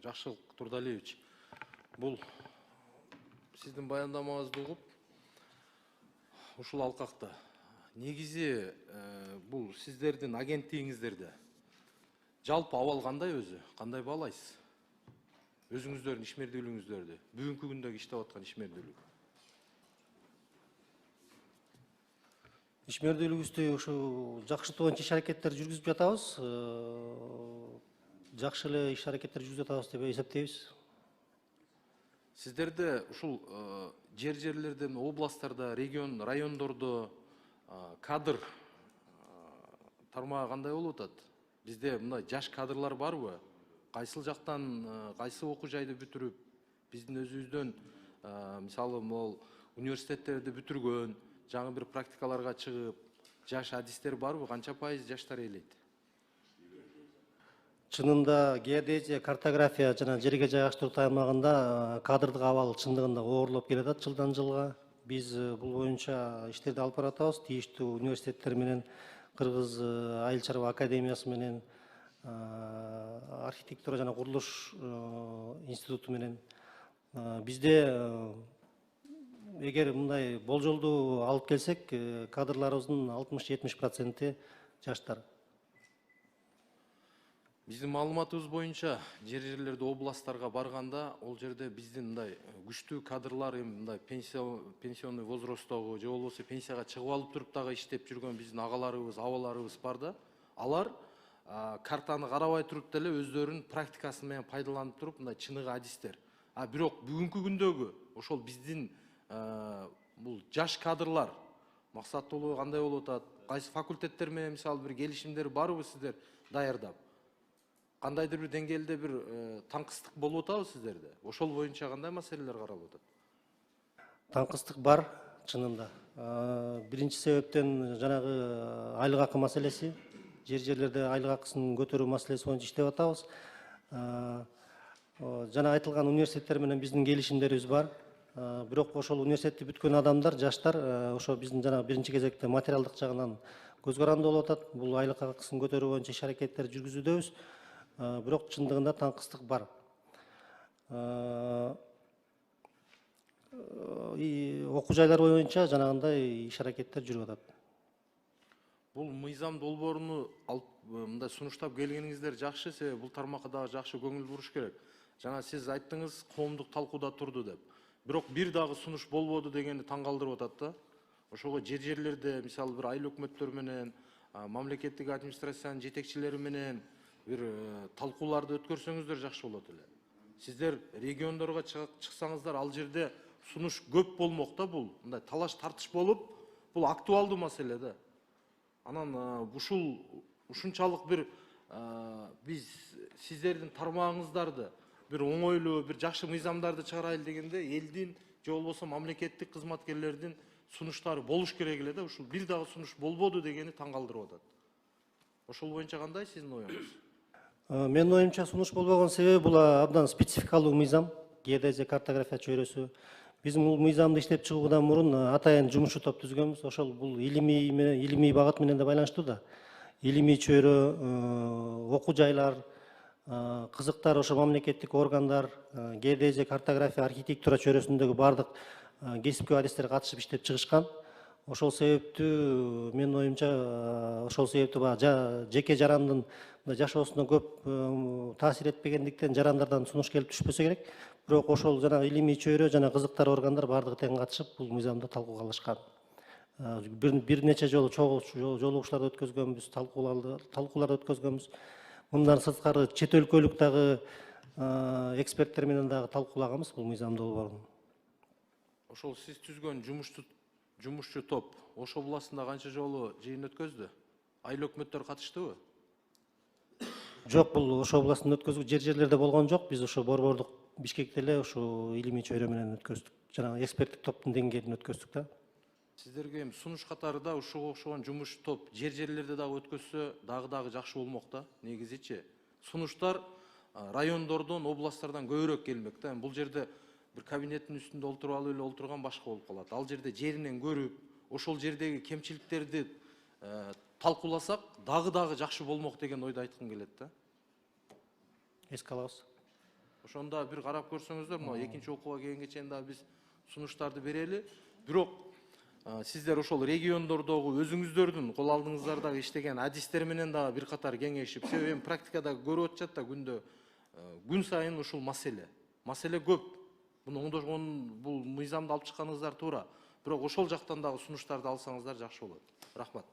Жакшылык Турдалиевич, бул сиздин баяндамаңызды угуп, ушул алкакта негизи бул сиздердин агенттигиңиздерде жалпы абал кандай өзү? Кандай баалайсыз? Өзүңүздөрдүн ишмердүүлүгүңүздөрдү, бүгүнкү күндөгү иштеп аткан ишмердүүлүк. Ишмердүүлүгүбүздү ушу жакшыртуу боюнча иш аракеттер жүргүзүп жатабыз. Жакшы эле иш аракеттер жүргүзүп жатабыз деп эсептейбиз. Сиздерде ушул жерлерде, областтарда, райондордо кадр тармагы кандай болуп атат? Бизде мындай жаш кадрлар барбы? Кайсыл жактан, кайсы окуу жайды бүтүрүп, биздин өзүбүздөн мисалы могул университеттерди бүтүргөн, жаңы бир практикаларга чыгып, жаш адистер барбы? Канча пайыз жаштар ээлейт? Чынында геодезия, картография жана жерге жайгаштыруу тармагында кадрдык абал чындыгында оорлоп келатат жылдан жылга. Биз бул боюнча иштерди алып баратабыз. Тийиштүү университеттер менен, Кыргыз айыл чарба академиясы менен, архитектура жана курулуш институту менен. Бизде эгер мындай болжолду алып келсек, кадрларыбыздын 60-70% жаштар. Биздин маалыматыбыз боюнча жерлерде областтарга барганда, ол жерде биздин мындай күчтүү кадрлар, мындай пенсионный возрасттогу же болбосо пенсияга чыгып алып туруп дагы иштеп жүргөн биздин агаларыбыз, абаларыбыз бар да. Алар картаны карабай туруп деле өздөрүнүн практикасы менен пайдаланып туруп, мындай чыныгы адистер. Бирок бүгүнкү күндөгү ошол биздин бул жаш кадрлар максаттуулугу кандай болуп атат? Кайсы факультеттер менен мисалы бир келишимдер барбы сиздер даярдап? Кандайдыр бир деңгээлде бир таңкыстык болуп атабы сиздерде? Ошол боюнча кандай маселелер каралып атат? Таңкыстык бар чынында. Биринчи себептен жанагы айлык акы маселеси, жерлерде айлык акысын көтөрүү маселеси боюнча иштеп атабыз. Жана айтылган университеттер менен биздин келишимдерибиз бар. Бирок ошол университетти бүткөн адамдар, жаштар ошо биздин жана биринчи кезекте материалдык жагынан көз каранды болуп атат. Бул айлык акысын көтөрүү боюнча иш аракеттер жүргүзүүдөбүз. Бирок чындыгында таңкыстык бар. Окуу жайлар боюнча жанагындай иш аракеттер жүрүп атат. Бул мыйзам долбооруну алып мындай сунуштап келгениңиздер жакшы, себеби бул тармакка дагы жакшы көңүл буруш керек. Жана сиз айттыңыз, коомдук талкууда турду деп. Бирок бир дагы сунуш болбоду дегени таң калтырып атат да. Ошого жерлерде, мисалы бир айыл өкмөттөр менен, мамлекеттик администрациянын жетекчилери менен бир талкууларды өткөрсөңүздөр жакшы болот эле. Сиздер региондорго чыксаңыздар, ал жерде сунуш көп болмок да, бул мындай талаш тартыш болуп, бул актуалдуу маселе да. Анан ушунчалык бир биз сиздердин тармагыңыздарды бир оңойлуу, бир жакшы мыйзамдарды чыгарайлы дегенде, элдин же болбосо мамлекеттик кызматкерлердин сунуштары болуш керек эле да. Ушул бир дагы сунуш болбоду дегени таң калтырып атат. Ошол боюнча кандай сиздин оюңуз? Менин оюмча сунуш болбогон себеби бул абдан спецификалуу мыйзам, геодезия, картография чөйрөсү. Биз бул мыйзамды иштеп чыгуудан мурун атайын жумушчу топ түзгөнбүз. Ошол бул илимий багыт менен да байланыштуу да. Илимий чөйрө, окуу жайлар, кызыктар, ошо мамлекеттик органдар, геодезия, картография, архитектура чөйрөсүндөгү бардык кесипкөй адистер катышып иштеп чыгышкан. Ошол себептүү менин оюмча ошол себептүү жеке жарандын жашоосуна көп таасир этпегендиктен жарандардан сунуш келип түшпөсө керек. Бирок ошол жана илимий чөйрө жана кызыктар органдар бардыгы тең катышып бул мыйзамды талкууга алышкан. Бир нече жолу жолугушууларды өткөзгөнбүз, талкууларды өткөзгөнбүз. Мындан сырткары чет өлкөлүк дагы эксперттер менен дагы талкуулаганбыз бул мыйзам долбоорун. Ошол сиз түзгөн жумушчу топ Ош областында канча жолу жыйын өткөздү? Айыл өкмөттөр катыштыбы? Жок, бул Ош областында өткөзгү жерлерде болгон жок. Биз ошо борбордук Бишкекте эле ушу илимий чөйрө менен өткөздүк. Жана эксперттик топтун деңгээлин өткөздүк да. Сиздерге сунуш катарында ушуга окшогон жумуш топ жерлерде дагы өткөзсө дагы жакшы болмок да. Негизичи сунуштар райондордон, областтардан көбүрөөк келмек да. Бул жерде бир кабинеттин үстүндө олтуруп алып эле олтурган башка болуп калат. Ал жерде жеринен көрүп, ошол жердеги кемчиликтерди талкууласак дагы жакшы болмок деген ойду айткым келет да. Эске алабыз. ошондо бир карап көрсөңүздөр, мына экинчи окууга келгенге чейин дагы биз сунуштарды берели. Бирок сиздер ошол региондордогу өзүңүздөрдүн кол алдыңыздардагы иштеген адистер менен дагы бир катар кеңешип, себеби эми практикада көрүп атышат да күндө, күн сайын ушул маселе көп. Буну оңдошкон, бул мыйзамды алып чыкканыңыздар туура. Бирок ошол жактан дагы сунуштарды алсаңыздар жакшы болот. Рахмат.